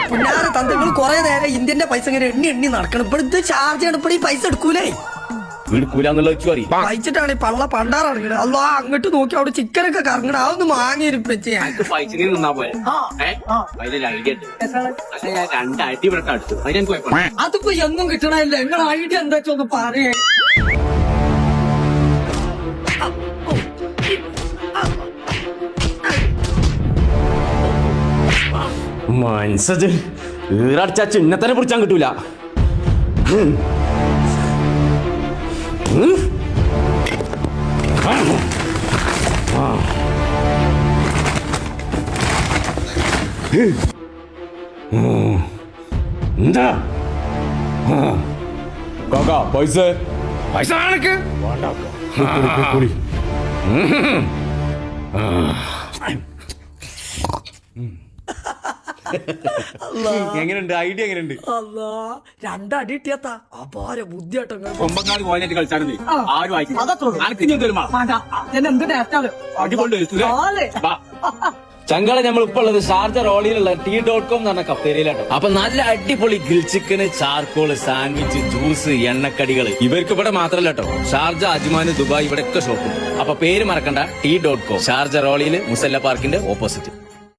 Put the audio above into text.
പുന്നാര തന്തകൾ കുറെ നേരം ഇന്ത്യന്റെ പൈസ ഇങ്ങനെ എണ്ണി നടക്കണം. ഇപ്പോൾ ഇത് ചാർജ് ചെയ്യണം. ഇപ്പോൾ ഈ പൈസ എടുക്കൂലേ? കഴിച്ചിട്ടാണ് ഈ പള്ള പണ്ടാറങ്ങണ. അല്ലോ അങ്ങോട്ട് നോക്കി അവിടെ ചിക്കനൊക്കെ കറങ്ങണ. അതൊന്ന് വാങ്ങിയിരിപ്പ അതിപ്പോ എന്നും കിട്ടണല്ല. നിങ്ങൾ ഐഡിയ എന്താ വെച്ചൊന്ന് പറയേ. മനസ്സത് ഈറടിച്ച ചിഹ്നത്തിനെ പിടിച്ചാൻ കിട്ടൂല. എന്താ കാക്കാ പൈസ പൈസ ആണക്ക് എങ്ങനെയുണ്ട്? ഐഡിയ എങ്ങനെയുണ്ട്? അല്ലാ രണ്ടടി ഇട്ടിയത്താ അപാര ബുദ്ധിയാട്ടോ. കൊമ്പങ്ങാട് പോയിട്ട് കളിച്ചാണ് ആരും ചങ്കള നമ്മളിപ്പോ ഉള്ളത് ഷാർജ റോളിയിലുള്ള Tea.com എന്ന് പറഞ്ഞ കഫേരിയിലാട്ടോ. അപ്പൊ നല്ല അടിപൊളി ഗ്രിൽ ചിക്കന്, ചാർക്കോള്, സാൻഡ്വിച്ച്, ജ്യൂസ്, എണ്ണക്കടികള് ഇവർക്ക് ഇവിടെ മാത്രമല്ല കേട്ടോ. ഷാർജ, അജ്മാൻ, ദുബായ് ഇവിടെയൊക്കെ ഷോപ്പുണ്ട്. അപ്പൊ പേര് മറക്കണ്ട, Tea.com, ഷാർജ റോളിയില്, മുസല്ല പാർക്കിന്റെ ഓപ്പോസിറ്റ്.